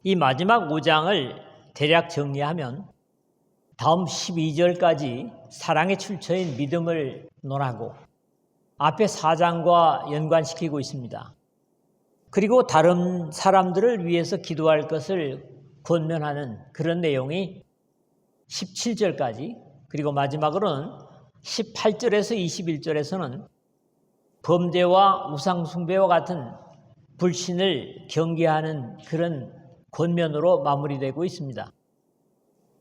이 마지막 5장을 대략 정리하면 다음 12절까지 사랑의 출처인 믿음을 논하고 앞에 4장과 연관시키고 있습니다. 그리고 다른 사람들을 위해서 기도할 것을 권면하는 그런 내용이 17절까지, 그리고 마지막으로는 18절에서 21절에서는 범죄와 우상숭배와 같은 불신을 경계하는 그런 권면으로 마무리되고 있습니다.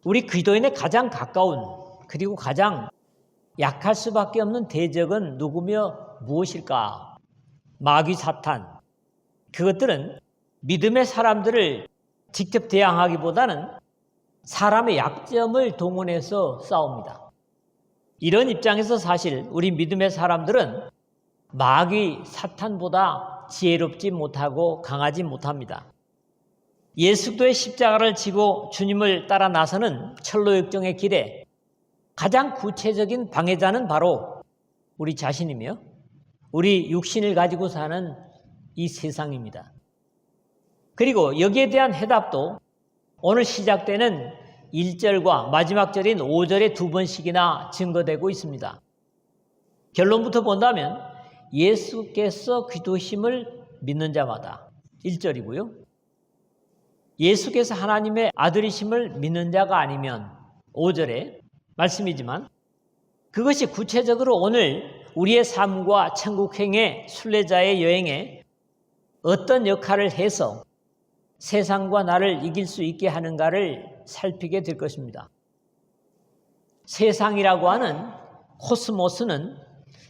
우리 기도인의 가장 가까운 그리고 가장 약할 수밖에 없는 대적은 누구며 무엇일까? 마귀, 사탄. 그것들은 믿음의 사람들을 직접 대항하기보다는 사람의 약점을 동원해서 싸웁니다. 이런 입장에서 사실 우리 믿음의 사람들은 마귀, 사탄보다 지혜롭지 못하고 강하지 못합니다. 예수 그리스도의 십자가를 지고 주님을 따라 나서는 철로역정의 길에 가장 구체적인 방해자는 바로 우리 자신이며 우리 육신을 가지고 사는 이 세상입니다. 그리고 여기에 대한 해답도 오늘 시작되는 1절과 마지막 절인 5절에 2번씩이나 증거되고 있습니다. 결론부터 본다면 예수께서 기도심을 믿는 자마다 1절이고요. 예수께서 하나님의 아들이심을 믿는 자가 아니면 5절에 말씀이지만 그것이 구체적으로 오늘 우리의 삶과 천국행의 순례자의 여행에 어떤 역할을 해서 세상과 나를 이길 수 있게 하는가를 살피게 될 것입니다. 세상이라고 하는 코스모스는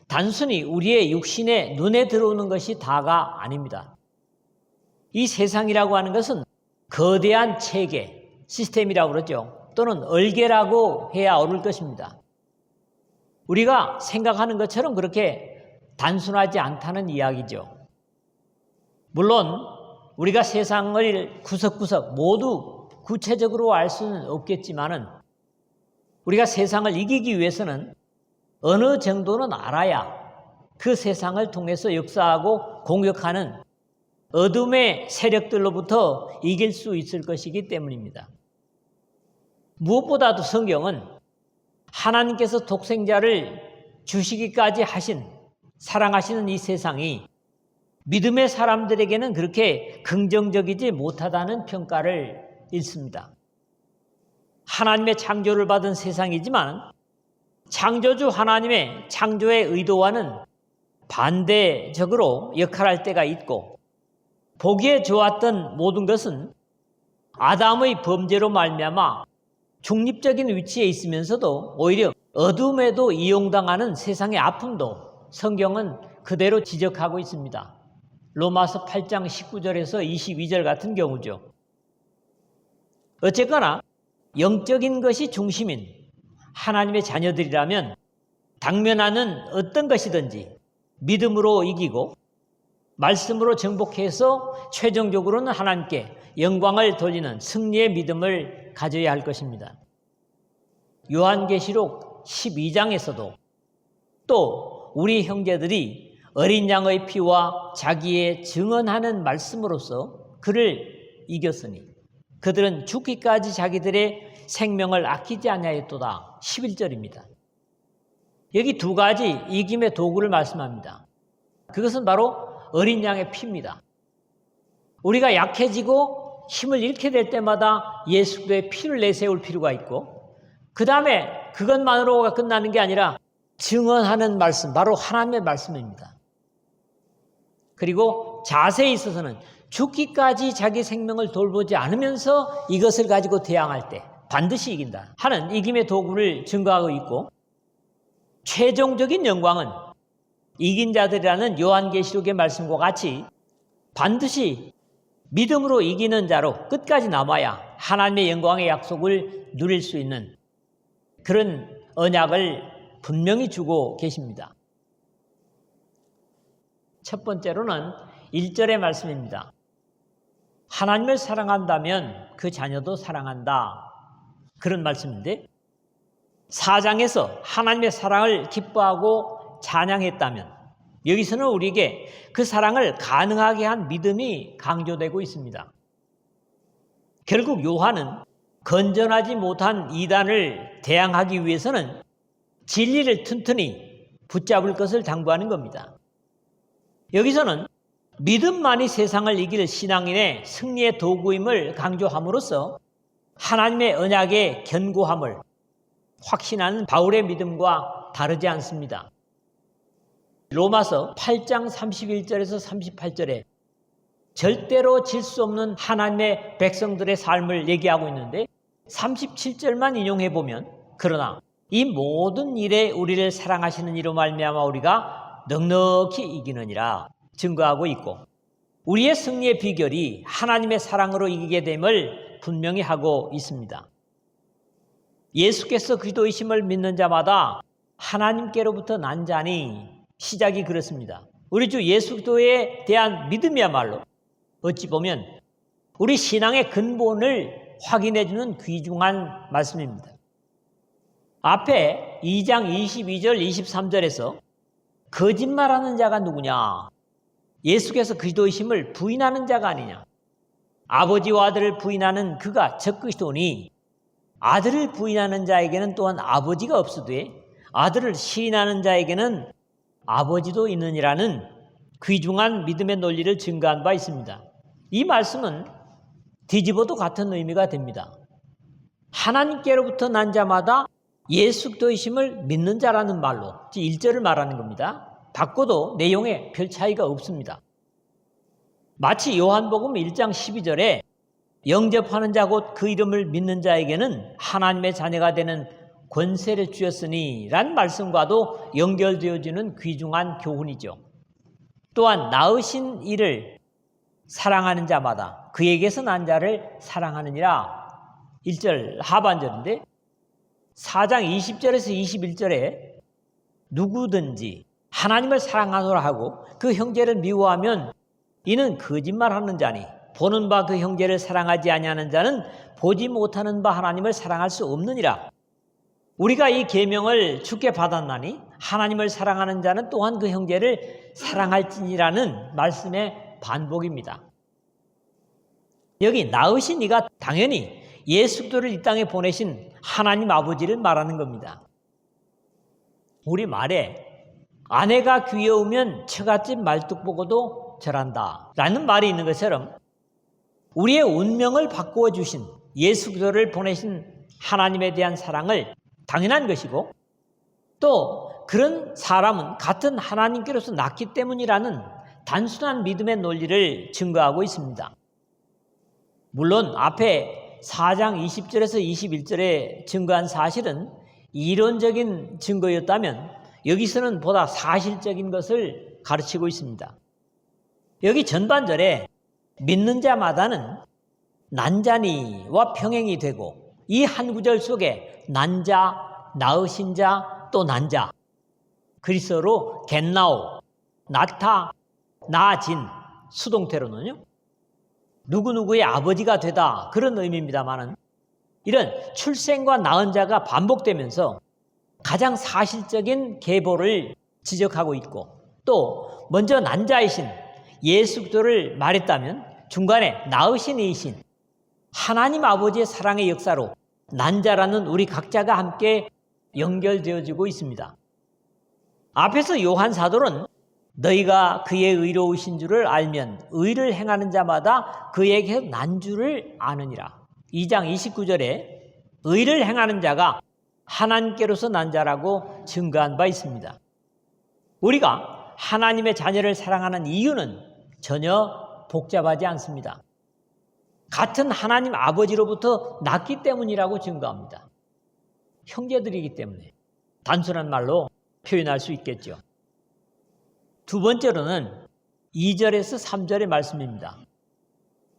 단순히 우리의 육신의 눈에 들어오는 것이 다가 아닙니다. 이 세상이라고 하는 것은 거대한 체계, 시스템이라고 그러죠. 또는 얼개라고 해야 옳을 것입니다. 우리가 생각하는 것처럼 그렇게 단순하지 않다는 이야기죠. 물론 우리가 세상을 구석구석 모두 구체적으로 알 수는 없겠지만은 우리가 세상을 이기기 위해서는 어느 정도는 알아야 그 세상을 통해서 역사하고 공격하는 어둠의 세력들로부터 이길 수 있을 것이기 때문입니다. 무엇보다도 성경은 하나님께서 독생자를 주시기까지 하신 사랑하시는 이 세상이 믿음의 사람들에게는 그렇게 긍정적이지 못하다는 평가를 읽습니다. 하나님의 창조를 받은 세상이지만 창조주 하나님의 창조의 의도와는 반대적으로 역할할 때가 있고 보기에 좋았던 모든 것은 아담의 범죄로 말미암아 중립적인 위치에 있으면서도 오히려 어둠에도 이용당하는 세상의 아픔도 성경은 그대로 지적하고 있습니다. 로마서 8장 19절에서 22절 같은 경우죠. 어쨌거나 영적인 것이 중심인 하나님의 자녀들이라면 당면하는 어떤 것이든지 믿음으로 이기고 말씀으로 정복해서 최종적으로는 하나님께 영광을 돌리는 승리의 믿음을 가져야 할 것입니다. 요한계시록 12장에서도 또 우리 형제들이 어린 양의 피와 자기의 증언하는 말씀으로서 그를 이겼으니 그들은 죽기까지 자기들의 생명을 아끼지 아니하였도다. 11절입니다. 여기 두 가지 이김의 도구를 말씀합니다. 그것은 바로 어린 양의 피입니다. 우리가 약해지고 힘을 잃게 될 때마다 예수 그리스도의 피를 내세울 필요가 있고 그 다음에 그것만으로가 끝나는 게 아니라 증언하는 말씀, 바로 하나님의 말씀입니다. 그리고 자세에 있어서는 죽기까지 자기 생명을 돌보지 않으면서 이것을 가지고 대항할 때 반드시 이긴다 하는 이김의 도구를 증거하고 있고 최종적인 영광은 이긴 자들이라는 요한계시록의 말씀과 같이 반드시 믿음으로 이기는 자로 끝까지 남아야 하나님의 영광의 약속을 누릴 수 있는 그런 언약을 분명히 주고 계십니다. 첫 번째로는 1절의 말씀입니다. 하나님을 사랑한다면 그 자녀도 사랑한다. 그런 말씀인데 4장에서 하나님의 사랑을 기뻐하고 찬양했다면 여기서는 우리에게 그 사랑을 가능하게 한 믿음이 강조되고 있습니다. 결국 요한은 건전하지 못한 이단을 대항하기 위해서는 진리를 튼튼히 붙잡을 것을 당부하는 겁니다. 여기서는 믿음만이 세상을 이길 신앙인의 승리의 도구임을 강조함으로써 하나님의 언약의 견고함을 확신하는 바울의 믿음과 다르지 않습니다. 로마서 8장 31절에서 38절에 절대로 질 수 없는 하나님의 백성들의 삶을 얘기하고 있는데 37절만 인용해 보면 그러나 이 모든 일에 우리를 사랑하시는 이로 말미암아 우리가 넉넉히 이기느니라 증거하고 있고 우리의 승리의 비결이 하나님의 사랑으로 이기게 됨을 분명히 하고 있습니다. 예수께서 그리스도이심을 믿는 자마다 하나님께로부터 난 자니 시작이 그렇습니다. 우리 주 예수 그리스도에 대한 믿음이야말로 어찌 보면 우리 신앙의 근본을 확인해 주는 귀중한 말씀입니다. 앞에 2장 22절 23절에서 거짓말하는 자가 누구냐? 예수께서 그리스도이심을 부인하는 자가 아니냐? 아버지와 아들을 부인하는 그가 적그리스도니 아들을 부인하는 자에게는 또한 아버지가 없으되 아들을 시인하는 자에게는 아버지도 있느니라는 귀중한 믿음의 논리를 증거한 바 있습니다. 이 말씀은 뒤집어도 같은 의미가 됩니다. 하나님께로부터 난 자마다 예수 그리스도이심을 믿는 자라는 말로 1절을 말하는 겁니다. 바꿔도 내용에 별 차이가 없습니다. 마치 요한복음 1장 12절에 영접하는 자 곧 그 이름을 믿는 자에게는 하나님의 자녀가 되는 권세를 주었으니 라는 말씀과도 연결되어지는 귀중한 교훈이죠. 또한 낳으신 이를 사랑하는 자마다 그에게서 난 자를 사랑하느니라 1절 하반절인데 4장 20절에서 21절에 누구든지 하나님을 사랑하노라 하고 그 형제를 미워하면 이는 거짓말하는 자니 보는 바 그 형제를 사랑하지 아니하는 자는 보지 못하는 바 하나님을 사랑할 수 없느니라. 우리가 이 계명을 주께 받았나니 하나님을 사랑하는 자는 또한 그 형제를 사랑할지니라는 말씀의 반복입니다. 여기 낳으신 이가 당연히 예수 그리스도를 이 땅에 보내신 하나님 아버지를 말하는 겁니다. 우리 말에 아내가 귀여우면 처갓집 말뚝 보고도 절한다 라는 말이 있는 것처럼 우리의 운명을 바꾸어 주신 예수 그리스도를 보내신 하나님에 대한 사랑을 당연한 것이고 또 그런 사람은 같은 하나님께로서 낳기 때문이라는 단순한 믿음의 논리를 증거하고 있습니다. 물론 앞에 4장 20절에서 21절에 증거한 사실은 이론적인 증거였다면 여기서는 보다 사실적인 것을 가르치고 있습니다. 여기 전반절에 믿는 자마다는 난자니와 평행이 되고 이 한 구절 속에 난자, 낳으신 자, 또 난자 그리스어로 겟나오, 낳다, 낳아진 수동태로는요 누구누구의 아버지가 되다 그런 의미입니다만은 이런 출생과 낳은 자가 반복되면서 가장 사실적인 계보를 지적하고 있고 또 먼저 난자이신 예수 그리스도를 말했다면 중간에 낳으신 이이신 하나님 아버지의 사랑의 역사로 난자라는 우리 각자가 함께 연결되어지고 있습니다. 앞에서 요한 사도는 너희가 그의 의로우신 줄을 알면 의를 행하는 자마다 그에게 난 줄을 아느니라. 2장 29절에 의를 행하는 자가 하나님께로서 난 자라고 증거한 바 있습니다. 우리가 하나님의 자녀를 사랑하는 이유는 전혀 복잡하지 않습니다. 같은 하나님 아버지로부터 낳기 때문이라고 증거합니다. 형제들이기 때문에 단순한 말로 표현할 수 있겠죠. 두 번째로는 2절에서 3절의 말씀입니다.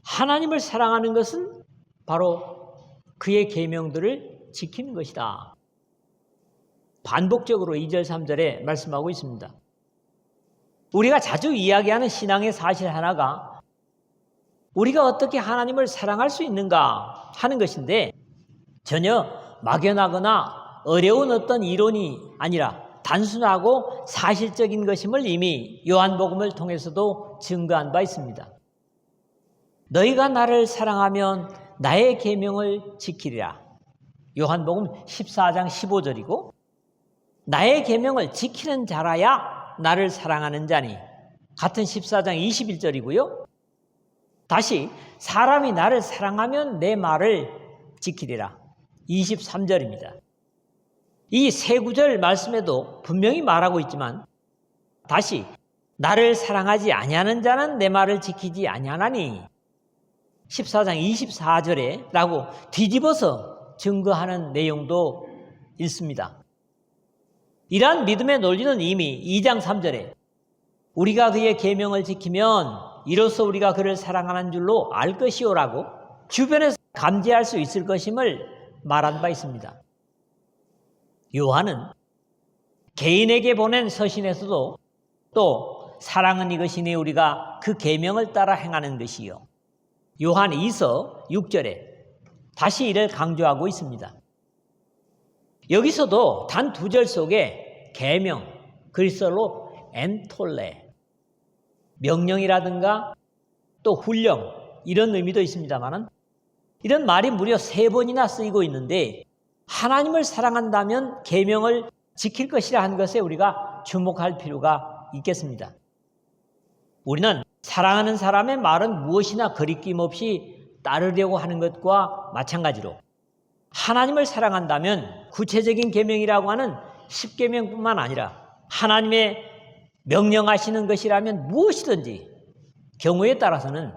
하나님을 사랑하는 것은 바로 그의 계명들을 지키는 것이다. 반복적으로 2절 3절에 말씀하고 있습니다. 우리가 자주 이야기하는 신앙의 사실 하나가 우리가 어떻게 하나님을 사랑할 수 있는가 하는 것인데 전혀 막연하거나 어려운 어떤 이론이 아니라 단순하고 사실적인 것임을 이미 요한복음을 통해서도 증거한 바 있습니다. 너희가 나를 사랑하면 나의 계명을 지키리라. 요한복음 14장 15절이고 나의 계명을 지키는 자라야 나를 사랑하는 자니 같은 14장 21절이고요. 다시 사람이 나를 사랑하면 내 말을 지키리라. 23절입니다. 이 세 구절 말씀에도 분명히 말하고 있지만 다시 나를 사랑하지 아니하는 자는 내 말을 지키지 아니하나니 14장 24절에 라고 뒤집어서 증거하는 내용도 있습니다. 이러한 믿음의 논리는 이미 2장 3절에 우리가 그의 계명을 지키면 이로써 우리가 그를 사랑하는 줄로 알 것이오라고 주변에서 감지할 수 있을 것임을 말한 바 있습니다. 요한은 개인에게 보낸 서신에서도 또 사랑은 이것이니 우리가 그 계명을 따라 행하는 것이요. 요한 2서 6절에 다시 이를 강조하고 있습니다. 여기서도 단 2절 속에 계명, 그리스어로 엔톨레, 명령이라든가 또 훈령 이런 의미도 있습니다만 이런 말이 무려 3번이나 쓰이고 있는데 하나님을 사랑한다면 계명을 지킬 것이라 한 것에 우리가 주목할 필요가 있겠습니다. 우리는 사랑하는 사람의 말은 무엇이나 거리낌 없이 따르려고 하는 것과 마찬가지로 하나님을 사랑한다면 구체적인 계명이라고 하는 10계명뿐만 아니라 하나님의 명령하시는 것이라면 무엇이든지 경우에 따라서는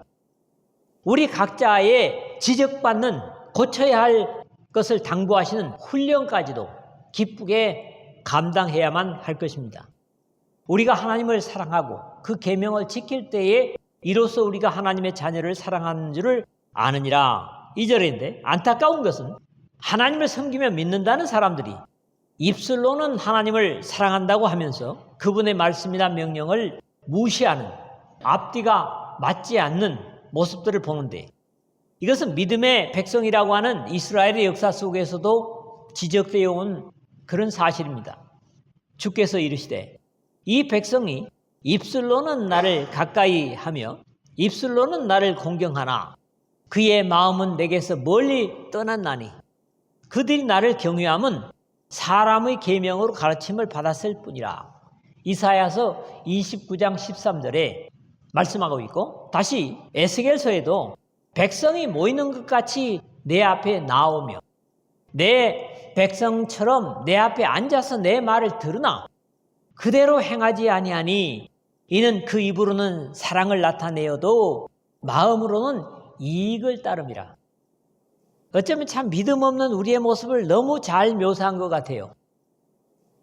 우리 각자의 지적받는 고쳐야 할 것을 당부하시는 훈련까지도 기쁘게 감당해야만 할 것입니다. 우리가 하나님을 사랑하고 그 계명을 지킬 때에 이로써 우리가 하나님의 자녀를 사랑하는 줄을 아느니라. 2절인데 안타까운 것은 하나님을 섬기며 믿는다는 사람들이 입술로는 하나님을 사랑한다고 하면서 그분의 말씀이나 명령을 무시하는 앞뒤가 맞지 않는 모습들을 보는데 이것은 믿음의 백성이라고 하는 이스라엘의 역사 속에서도 지적되어 온 그런 사실입니다. 주께서 이르시되 이 백성이 입술로는 나를 가까이 하며 입술로는 나를 공경하나 그의 마음은 내게서 멀리 떠났나니 그들이 나를 경외함은 사람의 계명으로 가르침을 받았을 뿐이라. 이사야서 29장 13절에 말씀하고 있고 다시 에스겔서에도 백성이 모이는 것 같이 내 앞에 나오며 내 백성처럼 내 앞에 앉아서 내 말을 들으나 그대로 행하지 아니하니 이는 그 입으로는 사랑을 나타내어도 마음으로는 이익을 따름이라. 어쩌면 참 믿음 없는 우리의 모습을 너무 잘 묘사한 것 같아요.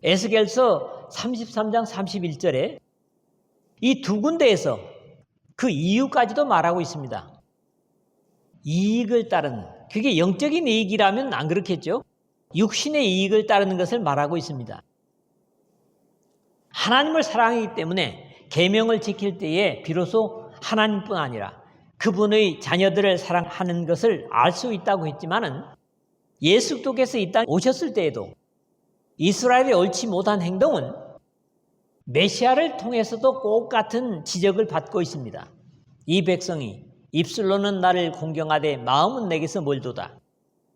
에스겔서 33장 31절에 이 2군데에서 그 이유까지도 말하고 있습니다. 이익을 따르는, 그게 영적인 이익이라면 안 그렇겠죠? 육신의 이익을 따르는 것을 말하고 있습니다. 하나님을 사랑하기 때문에 계명을 지킬 때에 비로소 하나님뿐 아니라 그분의 자녀들을 사랑하는 것을 알 수 있다고 했지만은 예수 그리스도께서 이 땅에 오셨을 때에도 이스라엘의 옳지 못한 행동은 메시아를 통해서도 꼭 같은 지적을 받고 있습니다. 이 백성이 입술로는 나를 공경하되 마음은 내게서 멀도다.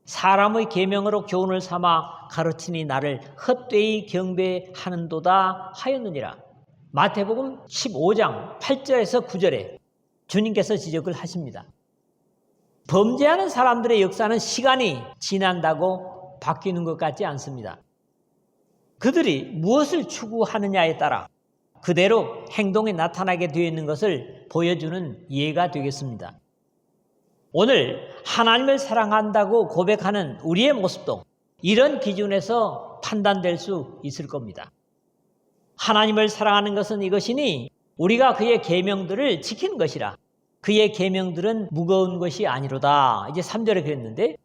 사람의 계명으로 교훈을 삼아 가르치니 나를 헛되이 경배하는도다 하였느니라. 마태복음 15장 8절에서 9절에 주님께서 지적을 하십니다. 범죄하는 사람들의 역사는 시간이 지난다고 바뀌는 것 같지 않습니다. 그들이 무엇을 추구하느냐에 따라 그대로 행동에 나타나게 되어 있는 것을 보여주는 예가 되겠습니다. 오늘 하나님을 사랑한다고 고백하는 우리의 모습도 이런 기준에서 판단될 수 있을 겁니다. 하나님을 사랑하는 것은 이것이니 우리가 그의 계명들을 지키는 것이라. 그의 계명들은 무거운 것이 아니로다. 이제 3절에 그랬는데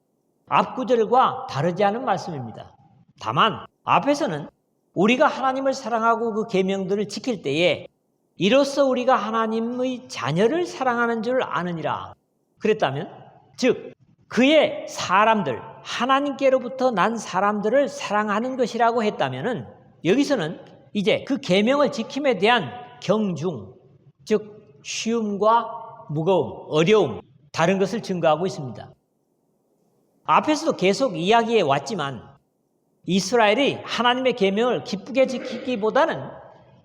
앞 구절과 다르지 않은 말씀입니다. 다만 앞에서는 우리가 하나님을 사랑하고 그 계명들을 지킬 때에 이로써 우리가 하나님의 자녀를 사랑하는 줄 아느니라 그랬다면, 즉 그의 사람들, 하나님께로부터 난 사람들을 사랑하는 것이라고 했다면은 여기서는 이제 그 계명을 지킴에 대한 경중, 즉 쉬움과 무거움, 어려움, 다른 것을 증거하고 있습니다. 앞에서도 계속 이야기해 왔지만 이스라엘이 하나님의 계명을 기쁘게 지키기보다는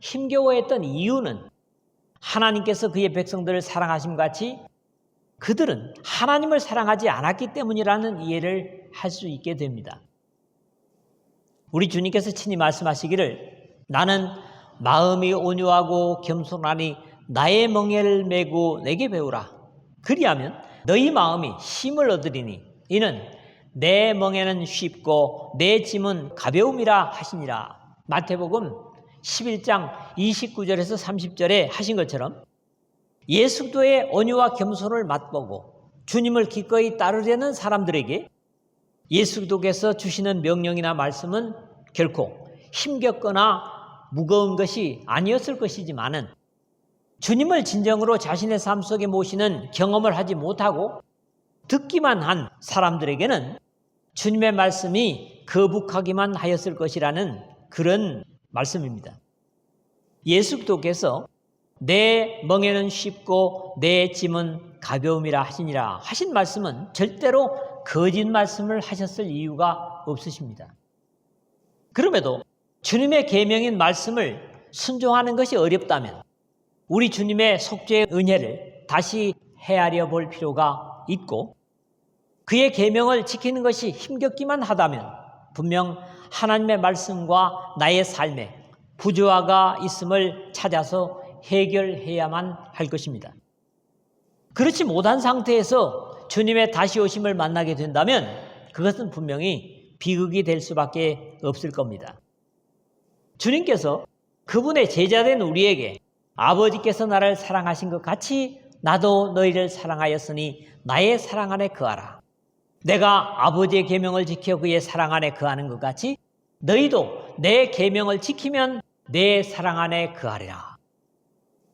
힘겨워했던 이유는 하나님께서 그의 백성들을 사랑하심 같이 그들은 하나님을 사랑하지 않았기 때문이라는 이해를 할 수 있게 됩니다. 우리 주님께서 친히 말씀하시기를 나는 마음이 온유하고 겸손하니 나의 멍에를 메고 내게 배우라. 그리하면 너희 마음이 힘을 얻으리니 이는 내 멍에는 쉽고 내 짐은 가벼움이라 하시니라. 마태복음 11장 29절에서 30절에 하신 것처럼 예수도의 온유와 겸손을 맛보고 주님을 기꺼이 따르려는 사람들에게 예수도께서 주시는 명령이나 말씀은 결코 힘겹거나 무거운 것이 아니었을 것이지만은 주님을 진정으로 자신의 삶 속에 모시는 경험을 하지 못하고 듣기만 한 사람들에게는 주님의 말씀이 거북하기만 하였을 것이라는 그런 말씀입니다. 예수께서 내 멍에는 쉽고 내 짐은 가벼움이라 하시니라 하신 말씀은 절대로 거짓 말씀을 하셨을 이유가 없으십니다. 그럼에도 주님의 계명인 말씀을 순종하는 것이 어렵다면 우리 주님의 속죄의 은혜를 다시 헤아려 볼 필요가 있고 그의 계명을 지키는 것이 힘겹기만 하다면 분명 하나님의 말씀과 나의 삶에 부조화가 있음을 찾아서 해결해야만 할 것입니다. 그렇지 못한 상태에서 주님의 다시 오심을 만나게 된다면 그것은 분명히 비극이 될 수밖에 없을 겁니다. 주님께서 그분의 제자된 우리에게 아버지께서 나를 사랑하신 것 같이 나도 너희를 사랑하였으니 나의 사랑 안에 거하라. 내가 아버지의 계명을 지켜 그의 사랑 안에 거하는 것 같이 너희도 내 계명을 지키면 내 사랑 안에 거하리라.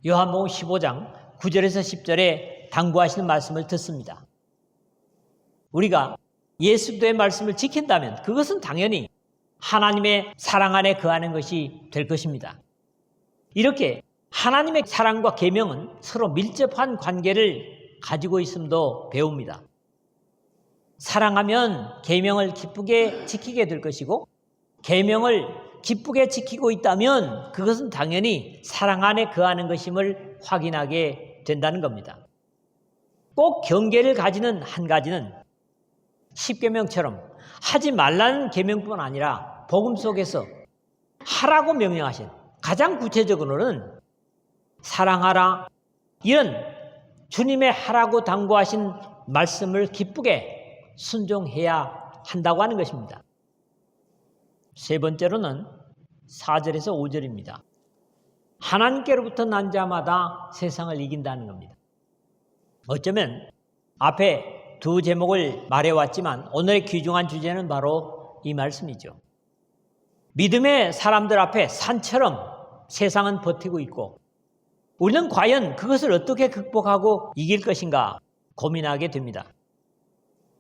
요한복음 15장 9절에서 10절에 당부하시는 말씀을 듣습니다. 우리가 예수의 말씀을 지킨다면 그것은 당연히 하나님의 사랑 안에 거하는 것이 될 것입니다. 이렇게 하나님의 사랑과 계명은 서로 밀접한 관계를 가지고 있음도 배웁니다. 사랑하면 계명을 기쁘게 지키게 될 것이고 계명을 기쁘게 지키고 있다면 그것은 당연히 사랑 안에 거하는 것임을 확인하게 된다는 겁니다. 꼭 경계를 가지는 한 가지는 십계명처럼 하지 말라는 계명뿐 아니라 복음 속에서 하라고 명령하신 가장 구체적으로는 사랑하라 이런 주님의 하라고 당부하신 말씀을 기쁘게 순종해야 한다고 하는 것입니다. 세 번째로는 4절에서 5절입니다. 하나님께로부터 난 자마다 세상을 이긴다는 겁니다. 어쩌면 앞에 두 제목을 말해왔지만 오늘의 귀중한 주제는 바로 이 말씀이죠. 믿음의 사람들 앞에 산처럼 세상은 버티고 있고 우리는 과연 그것을 어떻게 극복하고 이길 것인가 고민하게 됩니다.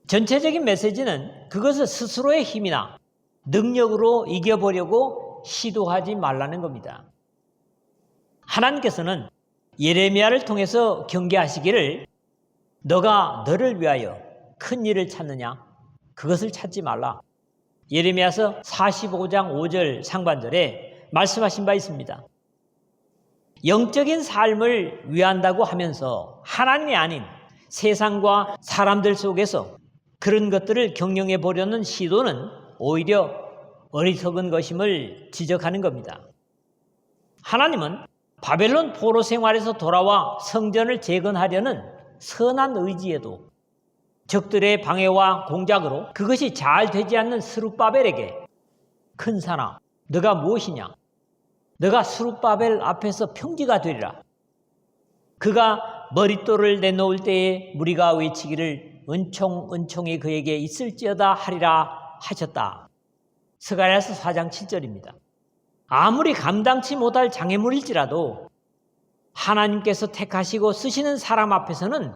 전체적인 메시지는 그것을 스스로의 힘이나 능력으로 이겨보려고 시도하지 말라는 겁니다. 하나님께서는 예레미야를 통해서 경계하시기를 너가 너를 위하여 큰 일을 찾느냐? 그것을 찾지 말라. 예레미야서 45장 5절 상반절에 말씀하신 바 있습니다. 영적인 삶을 위한다고 하면서 하나님이 아닌 세상과 사람들 속에서 그런 것들을 경영해 보려는 시도는 오히려 어리석은 것임을 지적하는 겁니다. 하나님은 바벨론 포로 생활에서 돌아와 성전을 재건하려는 선한 의지에도 적들의 방해와 공작으로 그것이 잘 되지 않는 스룹바벨에게 큰 사나 너가 무엇이냐? 너가 스룹바벨 앞에서 평지가 되리라. 그가 머릿돌을 내놓을 때에 무리가 외치기를 은총이 그에게 있을지어다 하리라 하셨다. 스가랴서 4장 7절입니다. 아무리 감당치 못할 장애물일지라도 하나님께서 택하시고 쓰시는 사람 앞에서는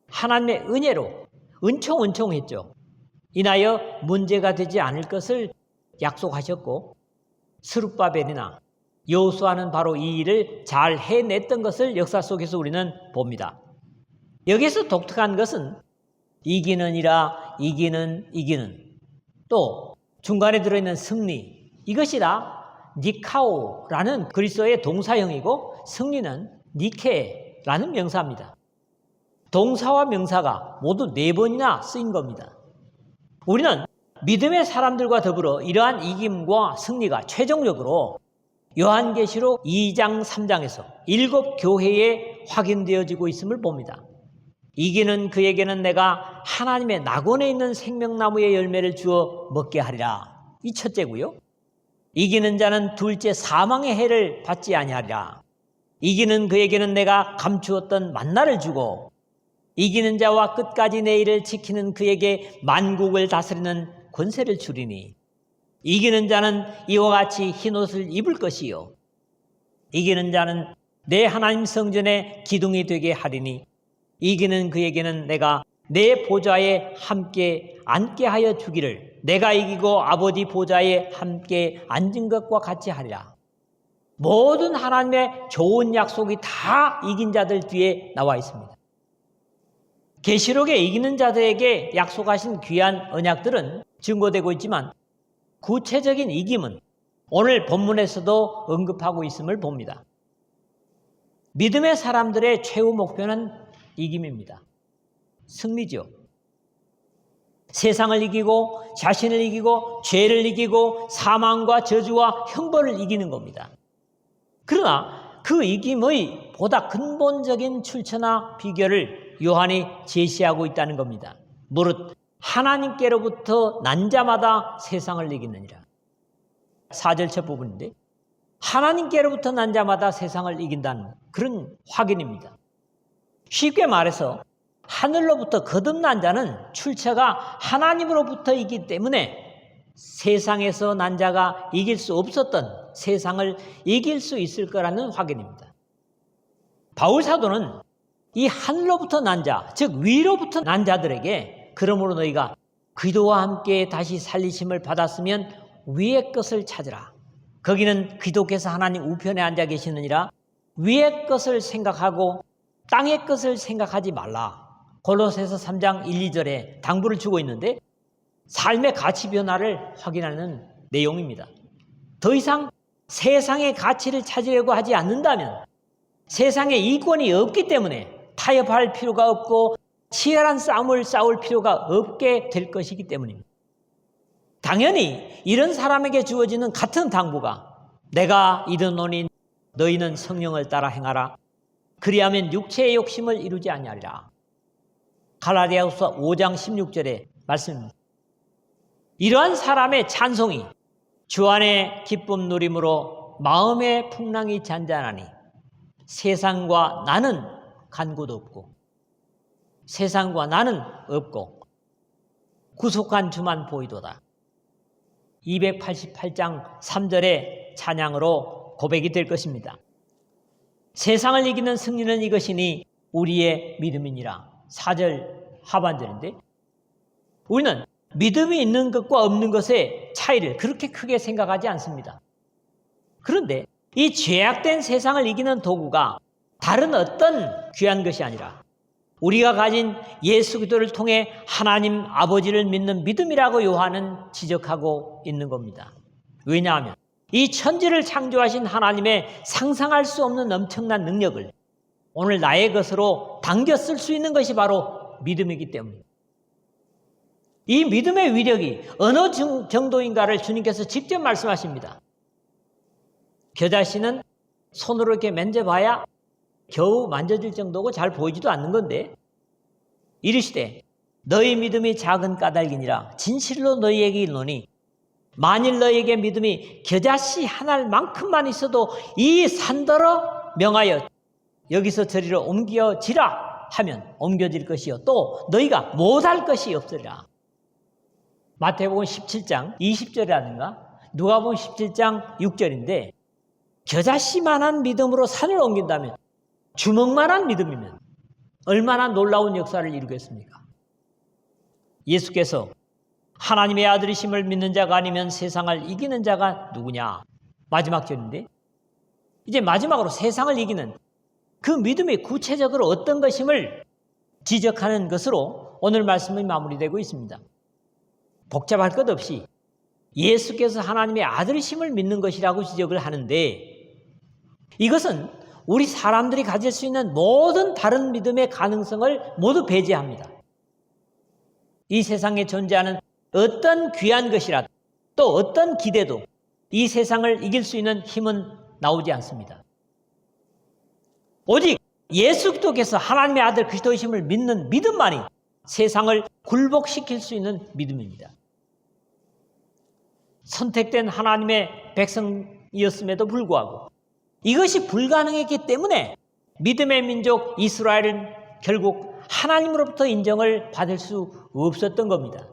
하나님의 은혜로 은총했죠. 인하여 문제가 되지 않을 것을 약속하셨고 스룹바벨이나 여호수아는 바로 이 일을 잘 해냈던 것을 역사 속에서 우리는 봅니다. 여기서 독특한 것은 이기는이라 이기는 또 중간에 들어있는 승리, 이것이 다 니카오라는 그리스어의 동사형이고 승리는 니케라는 명사입니다. 동사와 명사가 모두 4번이나 쓰인 겁니다. 우리는 믿음의 사람들과 더불어 이러한 이김과 승리가 최종적으로 요한계시록 2장 3장에서 7교회에 확인되어지고 있음을 봅니다. 이기는 그에게는 내가 하나님의 낙원에 있는 생명나무의 열매를 주어 먹게 하리라. 이 첫째고요. 이기는 자는 둘째 사망의 해를 받지 아니하리라. 이기는 그에게는 내가 감추었던 만나를 주고 이기는 자와 끝까지 내 일을 지키는 그에게 만국을 다스리는 권세를 주리니 이기는 자는 이와 같이 흰옷을 입을 것이요 이기는 자는 내 하나님 성전의 기둥이 되게 하리니 이기는 그에게는 내가 내 보좌에 함께 앉게 하여 주기를 내가 이기고 아버지 보좌에 함께 앉은 것과 같이 하리라. 모든 하나님의 좋은 약속이 다 이긴 자들 뒤에 나와 있습니다. 계시록에 이기는 자들에게 약속하신 귀한 언약들은 증거되고 있지만 구체적인 이김은 오늘 본문에서도 언급하고 있음을 봅니다. 믿음의 사람들의 최후 목표는 이김입니다. 승리죠. 세상을 이기고 자신을 이기고 죄를 이기고 사망과 저주와 형벌을 이기는 겁니다. 그러나 그 이김의 보다 근본적인 출처나 비결을 요한이 제시하고 있다는 겁니다. 무릇 하나님께로부터 난 자마다 세상을 이기느니라. 4절 첫 부분인데 하나님께로부터 난 자마다 세상을 이긴다는 그런 확인입니다. 쉽게 말해서 하늘로부터 거듭난 자는 출처가 하나님으로부터이기 때문에 세상에서 난 자가 이길 수 없었던 세상을 이길 수 있을 거라는 확인입니다. 바울 사도는 이 하늘로부터 난 자, 즉 위로부터 난 자들에게 그러므로 너희가 그리스도와 함께 다시 살리심을 받았으면 위의 것을 찾으라. 거기는 그리스도께서 하나님 우편에 앉아 계시느니라. 위의 것을 생각하고 땅의 것을 생각하지 말라. 골로새서 3장 1, 2절에 당부를 주고 있는데 삶의 가치 변화를 확인하는 내용입니다. 더 이상 세상의 가치를 찾으려고 하지 않는다면 세상에 이권이 없기 때문에 타협할 필요가 없고 치열한 싸움을 싸울 필요가 없게 될 것이기 때문입니다. 당연히 이런 사람에게 주어지는 같은 당부가 내가 이르노니 너희는 성령을 따라 행하라. 그리하면 육체의 욕심을 이루지 아니하리라. 갈라디아서 5장 16절의 말씀입니다. 이러한 사람의 찬송이 주 안에 기쁨 누림으로 마음의 풍랑이 잔잔하니 세상과 나는 간 곳 없고 세상과 나는 없고 구속한 주만 보이도다. 288장 3절의 찬양으로 고백이 될 것입니다. 세상을 이기는 승리는 이것이니 우리의 믿음이니라. 4절 하반절인데 우리는 믿음이 있는 것과 없는 것의 차이를 그렇게 크게 생각하지 않습니다. 그런데 이 죄악된 세상을 이기는 도구가 다른 어떤 귀한 것이 아니라 우리가 가진 예수 그리스도를 통해 하나님 아버지를 믿는 믿음이라고 요한은 지적하고 있는 겁니다. 왜냐하면 이 천지를 창조하신 하나님의 상상할 수 없는 엄청난 능력을 오늘 나의 것으로 당겨 쓸 수 있는 것이 바로 믿음이기 때문입니다. 이 믿음의 위력이 어느 정도인가를 주님께서 직접 말씀하십니다. 겨자씨는 손으로 이렇게 만져봐야 겨우 만져질 정도고 잘 보이지도 않는 건데 이르시되 너희 믿음이 작은 까닭이니라. 진실로 너희에게 이르노니 만일 너희에게 믿음이 겨자씨 한 알만큼만 있어도 이 산더러 명하여 여기서 저리로 옮겨지라 하면 옮겨질 것이요 또 너희가 못할 것이 없으리라. 마태복음 17장 20절이라든가 누가복음 17장 6절인데 겨자씨만한 믿음으로 산을 옮긴다면 주먹만한 믿음이면 얼마나 놀라운 역사를 이루겠습니까? 예수께서 하나님의 아들이심을 믿는 자가 아니면 세상을 이기는 자가 누구냐? 마지막 절인데 이제 마지막으로 세상을 이기는 그 믿음이 구체적으로 어떤 것임을 지적하는 것으로 오늘 말씀이 마무리되고 있습니다. 복잡할 것 없이 예수께서 하나님의 아들이심을 믿는 것이라고 지적을 하는데, 이것은 우리 사람들이 가질 수 있는 모든 다른 믿음의 가능성을 모두 배제합니다. 이 세상에 존재하는 어떤 귀한 것이라도 또 어떤 기대도 이 세상을 이길 수 있는 힘은 나오지 않습니다. 오직 예수 그리스도께서 하나님의 아들 그리스도이심을 믿는 믿음만이 세상을 굴복시킬 수 있는 믿음입니다. 선택된 하나님의 백성이었음에도 불구하고 이것이 불가능했기 때문에 믿음의 민족 이스라엘은 결국 하나님으로부터 인정을 받을 수 없었던 겁니다.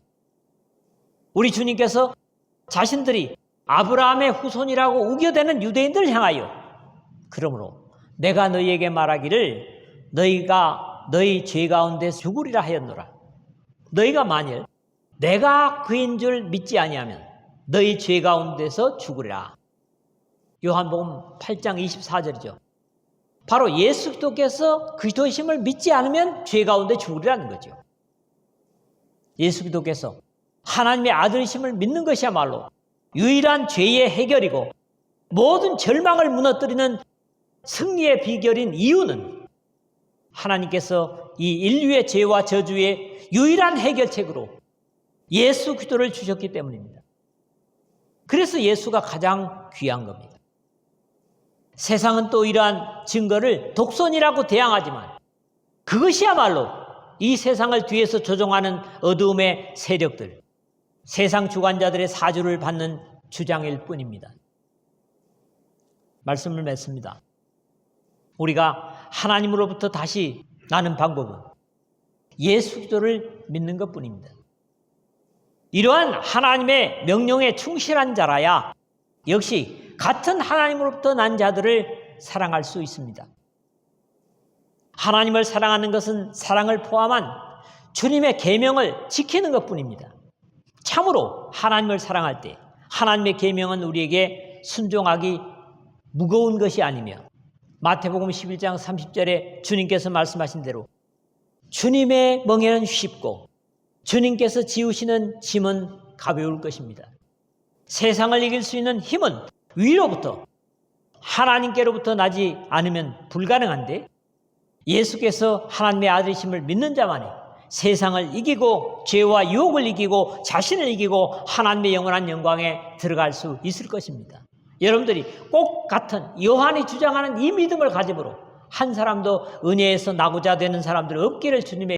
우리 주님께서 자신들이 아브라함의 후손이라고 우겨대는 유대인들을 향하여 그러므로 내가 너희에게 말하기를 너희가 너희 죄 가운데 죽으리라 하였노라. 너희가 만일 내가 그인 줄 믿지 아니하면 너희 죄 가운데서 죽으리라. 요한복음 8장 24절이죠. 바로 예수 그리스도께서 그리스도이심을 믿지 않으면 죄 가운데 죽으리라는 거죠. 예수 그리스도께서 하나님의 아들이심을 믿는 것이야말로 유일한 죄의 해결이고 모든 절망을 무너뜨리는 승리의 비결인 이유는 하나님께서 이 인류의 죄와 저주의 유일한 해결책으로 예수 그리스도를 주셨기 때문입니다. 그래서 예수가 가장 귀한 겁니다. 세상은 또 이러한 증거를 독선이라고 대항하지만 그것이야말로 이 세상을 뒤에서 조종하는 어두움의 세력들, 세상 주관자들의 사주를 받는 주장일 뿐입니다. 말씀을 맺습니다. 우리가 하나님으로부터 다시 나는 방법은 예수 그리스도를 믿는 것뿐입니다. 이러한 하나님의 명령에 충실한 자라야 역시 같은 하나님으로부터 난 자들을 사랑할 수 있습니다. 하나님을 사랑하는 것은 사랑을 포함한 주님의 계명을 지키는 것뿐입니다. 참으로 하나님을 사랑할 때 하나님의 계명은 우리에게 순종하기 무거운 것이 아니며 마태복음 11장 30절에 주님께서 말씀하신 대로 주님의 멍에는 쉽고 주님께서 지우시는 짐은 가벼울 것입니다. 세상을 이길 수 있는 힘은 위로부터 하나님께로부터 나지 않으면 불가능한데 예수께서 하나님의 아들이심을 믿는 자만이 세상을 이기고 죄와 유혹을 이기고 자신을 이기고 하나님의 영원한 영광에 들어갈 수 있을 것입니다. 여러분들이 꼭 같은 요한이 주장하는 이 믿음을 가짐으로 한 사람도 은혜에서 나고자 되는 사람들 없기를 주님의